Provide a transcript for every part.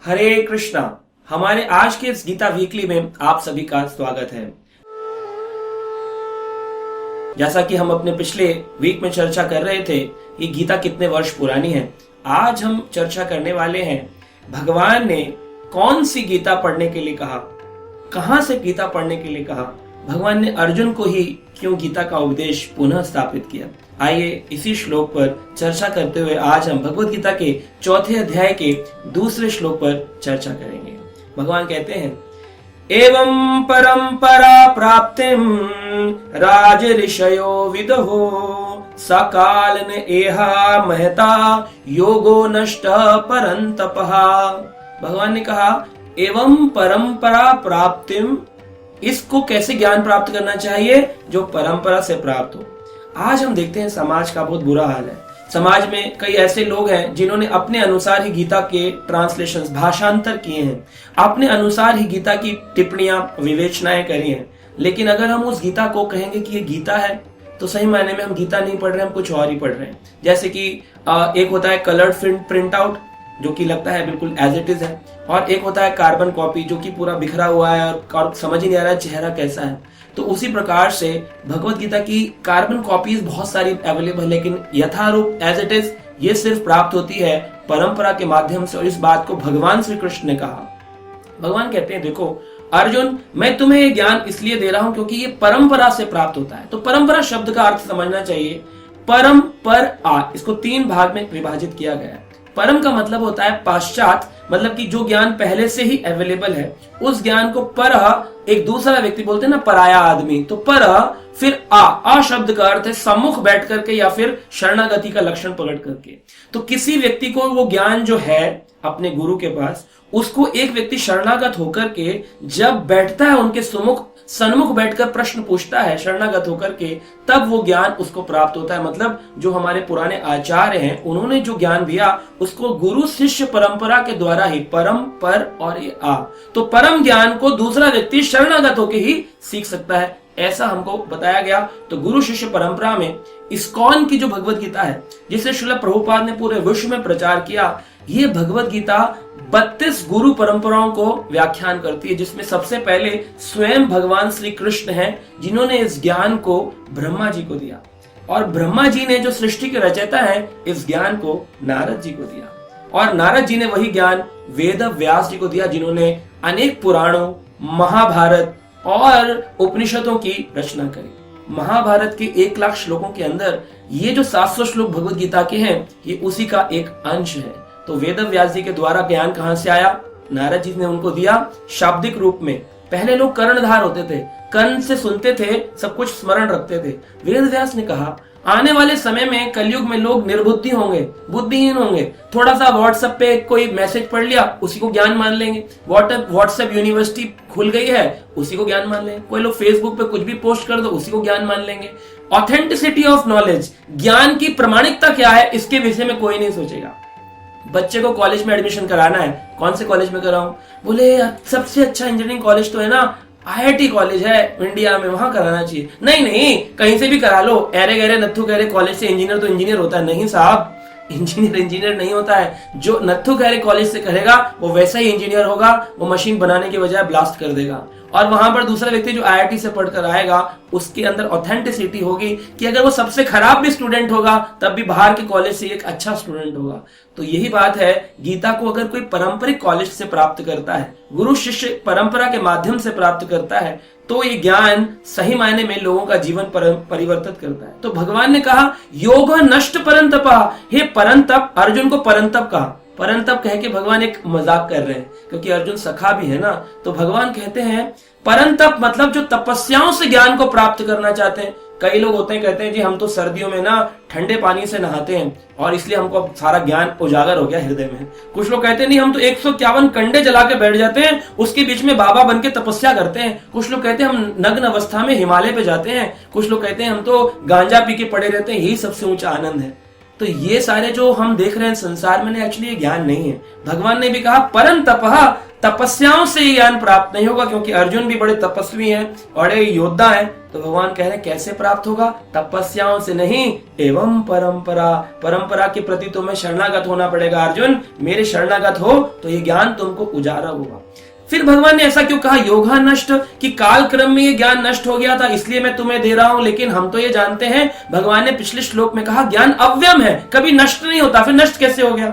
हरे कृष्णा। हमारे आज के इस गीता वीकली में आप सभी का स्वागत है। जैसा कि हम अपने पिछले वीक में चर्चा कर रहे थे, ये गीता कितने वर्ष पुरानी है। आज हम चर्चा करने वाले हैं भगवान ने कौन सी गीता पढ़ने के लिए कहा, कहां से गीता पढ़ने के लिए कहा, भगवान ने अर्जुन को ही क्यों गीता का उपदेश पुनः स्थापित किया। आइए इसी श्लोक पर चर्चा करते हुए आज हम भगवत गीता के चौथे अध्याय के दूसरे श्लोक पर चर्चा करेंगे। भगवान कहते हैं, एवं परंपरा प्राप्तिम राज ऋषयो विदहो सकाल ने एहा महता योगो नष्ट परंतपहा। भगवान ने कहा एवं परंपरा प्राप्तिम, इसको कैसे ज्ञान प्राप्त करना चाहिए, जो परंपरा से प्राप्त हो। आज हम देखते हैं समाज का बहुत बुरा हाल है। समाज में कई ऐसे लोग हैं जिन्होंने अपने अनुसार ही गीता के ट्रांसलेशंस, भाषांतर किए हैं, अपने अनुसार ही गीता की टिप्पणियां, विवेचनाएं करी हैं। लेकिन अगर हम उस गीता को कहेंगे कि ये गीता है, तो सही मायने में हम गीता नहीं पढ़ रहे, हम कुछ और ही पढ़ रहे हैं। जैसे कि एक होता है कलर्ड प्रिंट आउट, जो कि लगता है बिल्कुल एज इट इज है, और एक होता है कार्बन कॉपी, जो कि पूरा बिखरा हुआ है और समझ ही नहीं आ रहा है चेहरा कैसा है। तो उसी प्रकार से भगवत गीता की कार्बन कॉपीज बहुत सारी अवेलेबल है, लेकिन यथारूप एज इट इज ये सिर्फ प्राप्त होती है परंपरा के माध्यम से। और इस बात को भगवान श्री कृष्ण ने कहा। भगवान कहते हैं, देखो अर्जुन, मैं तुम्हें ये ज्ञान इसलिए दे रहा हूं क्योंकि ये परंपरा से प्राप्त होता है। तो परंपरा शब्द का अर्थ समझना चाहिए। परम, पर, आ, इसको 3 भाग में विभाजित किया गया है। परम का मतलब होता है पश्चात, मतलब कि जो ज्ञान पहले से ही अवेलेबल है, उस ज्ञान को पर, एक दूसरा व्यक्ति बोलते हैं ना, पराया आदमी, तो पर, फिर आ शब्द का अर्थ है सम्मुख बैठ करके या फिर शरणागति का लक्षण पकड़ करके। तो किसी व्यक्ति को वो ज्ञान जो है अपने गुरु के पास, उसको एक व्यक्ति शरणागत होकर के जब बैठता है, उनके सन्मुख बैठकर प्रश्न पूछता है शरणागत होकर के, तब वो ज्ञान उसको प्राप्त होता है। मतलब जो हमारे पुराने आचार्य हैं, उन्होंने जो ज्ञान दिया उसको गुरु शिष्य परंपरा के द्वारा ही, परम, पर और ये आ, तो परम ज्ञान को दूसरा व्यक्ति शरणागत होकर ही सीख सकता है, ऐसा हमको बताया गया। तो गुरु शिष्य परंपरा में इस्कॉन की जो भगवत गीता है, जिसे श्रील प्रभुपाद ने पूरे विश्व में प्रचार किया, ये भगवत गीता 32 गुरु परंपराओं को व्याख्यान करती है, जिसमें सबसे पहले स्वयं भगवान श्री कृष्ण हैं, जिन्होंने इस ज्ञान को ब्रह्मा जी को दिया। और ब्रह्मा जी ने, जो सृष्टि के रचयिता हैं, इस ज्ञान को नारद जी को दिया। और नारद जी ने वही ज्ञान वेद व्यास जी को दिया, जिन्होंने अनेक पुराणों, महाभारत और उपनिषदों की रचना करी। महाभारत के 1 लाख श्लोकों के अंदर ये जो 700 श्लोक भगवत गीता के हैं, ये उसी का एक अंश है। तो वेद व्यास जी के द्वारा ज्ञान कहां से आया? नारद जी ने उनको दिया शाब्दिक रूप में। पहले लोग कर्णधार होते थे, कर्ण से सुनते थे, सब कुछ स्मरण रखते थे। वेद व्यास ने कहा आने वाले समय में, कलयुग में, लोग निर्बुद्धि होंगे, बुद्धिहीन होंगे। थोड़ा सा व्हाट्सएप पे कोई मैसेज पढ़ लिया, उसी को ज्ञान मान लेंगे। व्हाट्सएप यूनिवर्सिटी खुल गई है, उसी को ज्ञान मान लेंगे। कोई लोग फेसबुक पे कुछ भी पोस्ट कर दो, उसी को ज्ञान मान लेंगे। ऑथेंटिसिटी ऑफ नॉलेज, ज्ञान की प्रमाणिकता क्या है, इसके विषय में कोई नहीं सोचेगा। बच्चे को कॉलेज में एडमिशन कराना है, कौन से कॉलेज में कराऊं? बोले सबसे अच्छा इंजीनियरिंग कॉलेज तो है ना, IIT कॉलेज है इंडिया में, वहां कराना चाहिए। नहीं, कहीं से भी करा लो, अरे गहरे नत्थु गहरे कॉलेज से इंजीनियर तो इंजीनियर होता है। नहीं साहब, इंजीनियर नहीं होता है। जो नत्थु गहरे कॉलेज से करेगा वो वैसा ही इंजीनियर होगा, वो मशीन बनाने के बजाय ब्लास्ट कर देगा। और वहां पर दूसरा व्यक्ति जो IIT से पढ़कर आएगा, उसके अंदर ऑथेंटिसिटी होगी कि अगर वो सबसे खराब भी स्टूडेंट होगा, तब भी बाहर के कॉलेज से एक अच्छा स्टूडेंट होगा। तो यही बात है, गीता को अगर कोई पारंपरिक कॉलेज से प्राप्त करता है, गुरु शिष्य परंपरा के माध्यम से प्राप्त करता है, तो ये ज्ञान सही मायने में लोगों का जीवन परिवर्तित करता है। तो भगवान ने कहा योग नष्ट परंतपा, हे परंतप। अर्जुन को परंतप कहा। परंतप कह के भगवान एक मजाक कर रहे हैं, क्योंकि अर्जुन सखा भी है ना। तो भगवान कहते हैं परंतप मतलब जो तपस्याओं से ज्ञान को प्राप्त करना चाहते हैं। कई लोग होते हैं, कहते हैं जी हम तो सर्दियों में ना ठंडे पानी से नहाते हैं और इसलिए हमको अब सारा ज्ञान उजागर हो गया हृदय में। कुछ लोग कहते हैं नहीं, हम तो 151 कंडे जला के बैठ जाते हैं, उसके बीच में बाबा बन के तपस्या करते हैं। कुछ लोग कहते हैं हम नग्न अवस्था में हिमालय पे जाते हैं। कुछ लोग कहते हैं हम तो गांजा पी के पड़े रहते हैं, यही सबसे ऊंचा आनंद है। तो ये सारे जो हम देख रहे हैं संसार में, एक्चुअली ये ज्ञान नहीं है। भगवान ने भी कहा परम तपः, तपस्याओं से ये ज्ञान प्राप्त नहीं होगा, क्योंकि अर्जुन भी बड़े तपस्वी हैं, बड़े योद्धा हैं। तो भगवान कह रहे हैं कैसे प्राप्त होगा? तपस्याओं से नहीं, एवं परंपरा, परंपरा के प्रति तुम्हें शरणागत होना पड़ेगा। अर्जुन मेरे शरणागत हो तो ये ज्ञान तुमको उजारा होगा। फिर भगवान ने ऐसा क्यों कहा योगा नष्ट, कि काल क्रम में ये ज्ञान नष्ट हो गया था इसलिए मैं तुम्हें दे रहा हूं। लेकिन हम तो ये जानते हैं, भगवान ने पिछले श्लोक में कहा ज्ञान अव्यम है, कभी नष्ट नहीं होता। फिर नष्ट कैसे हो गया?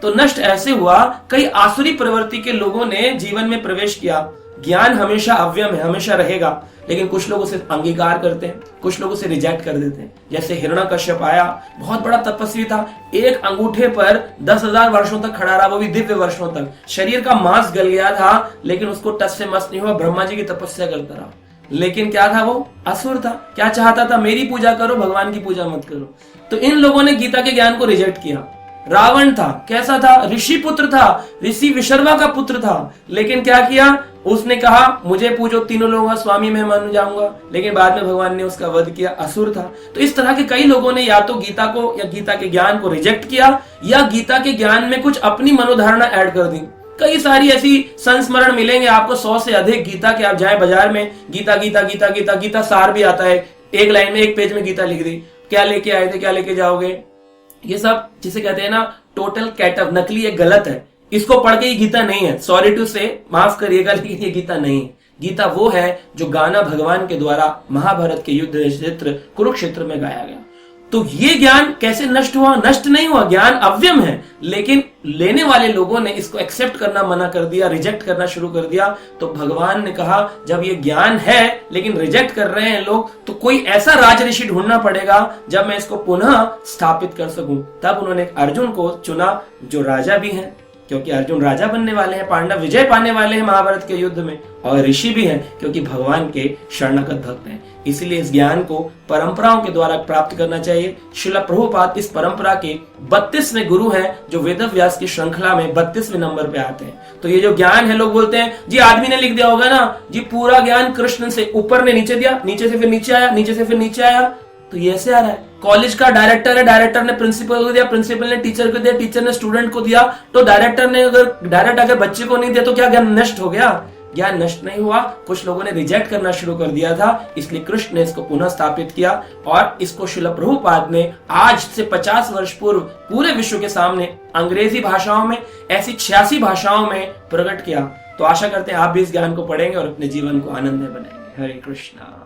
तो नष्ट ऐसे हुआ, कई आसुरी प्रवृत्ति के लोगों ने जीवन में प्रवेश किया। ज्ञान हमेशा अव्यम है, हमेशा रहेगा, लेकिन कुछ लोग उसे अंगीकार करते हैं, कुछ लोग उसे रिजेक्ट कर देते हैं। जैसे हिरण्यकश्यप आया, बहुत बड़ा तपस्वी था, एक अंगूठे पर 10,000 वर्षों तक खड़ा रहा, वो भी दिव्य वर्षों तक। शरीर का मांस गल गया था, लेकिन उसको टस से मस नहीं हुआ, ब्रह्मा जी की तपस्या करता रहा। लेकिन क्या था? वो असुर था। क्या चाहता था? मेरी पूजा करो, भगवान की पूजा मत करो। तो इन लोगों ने गीता के ज्ञान को रिजेक्ट किया। रावण था, कैसा था? ऋषि पुत्र था, ऋषि विशर्वा का पुत्र था, लेकिन क्या किया? उसने कहा मुझे पूजो, तीनों लोगों का स्वामी मैं मान जाऊंगा। लेकिन बाद में भगवान ने उसका वध किया, असुर था। तो इस तरह के कई लोगों ने या तो गीता को या गीता के ज्ञान को रिजेक्ट किया, या गीता के ज्ञान में कुछ अपनी मनोधारणा ऐड कर दी। कई सारी ऐसी संस्मरण मिलेंगे आपको, 100 से अधिक गीता के। आप जाए बाजार में, गीता गीता गीता गीता गीता सार भी आता है, एक लाइन में, एक पेज में गीता लिख दी, क्या लेके आए थे, क्या लेके जाओगे। ये सब जिसे कहते हैं ना टोटल कैटअप, नकली है, गलत है। इसको पढ़ के ये गीता नहीं है, सॉरी टू से, माफ करिएगा, लेकिन ये गीता नहीं है। गीता वो है जो गाना भगवान के द्वारा महाभारत के युद्ध क्षेत्र कुरुक्षेत्र में गाया गया। तो ये ज्ञान कैसे नष्ट हुआ? नष्ट नहीं हुआ, ज्ञान अव्यम है, लेकिन लेने वाले लोगों ने इसको एक्सेप्ट करना मना कर दिया, रिजेक्ट करना शुरू कर दिया। तो भगवान ने कहा जब ये ज्ञान है लेकिन रिजेक्ट कर रहे हैं लोग, तो कोई ऐसा राज ऋषि ढूंढना पड़ेगा जब मैं इसको पुनः स्थापित कर सकूं। तब उन्होंने अर्जुन को चुना, जो राजा भी हैं, क्योंकि अर्जुन राजा बनने वाले हैं, पांडव विजय पाने वाले हैं महाभारत के युद्ध में, और ऋषि भी हैं क्योंकि भगवान के शरणागत भक्त हैं। इसलिए इस ज्ञान को परंपराओं के द्वारा प्राप्त करना चाहिए। श्रील प्रभुपाद इस परंपरा के 32वें गुरु हैं, जो वेदव्यास की श्रृंखला में 32वें नंबर पे आते हैं। तो ये जो ज्ञान है, लोग बोलते हैं जी आदमी ने लिख दिया होगा ना जी, पूरा ज्ञान कृष्ण से ऊपर ने नीचे दिया, नीचे से फिर नीचे आया, नीचे से फिर नीचे आया। तो ये ऐसे आ रहा है। कॉलेज का डायरेक्टर है, डायरेक्टर ने प्रिंसिपल को दिया, प्रिंसिपल ने टीचर को दिया, टीचर ने स्टूडेंट को दिया। तो डायरेक्टर ने अगर बच्चे को नहीं दिया तो क्या ज्ञान नष्ट हो गया? ज्ञान नष्ट नहीं हुआ, कुछ लोगों ने रिजेक्ट करना शुरू कर दिया था, इसलिए कृष्ण ने इसको पुनः स्थापित किया। और इसको श्रील प्रभुपाद ने आज से 50 वर्ष पूर्व पूरे विश्व के सामने अंग्रेजी भाषाओं में, ऐसी 86 भाषाओं में प्रकट किया। तो आशा करते हैं आप भी इस ज्ञान को पढ़ेंगे और अपने जीवन को आनंदमय बनाएंगे। हरे कृष्णा।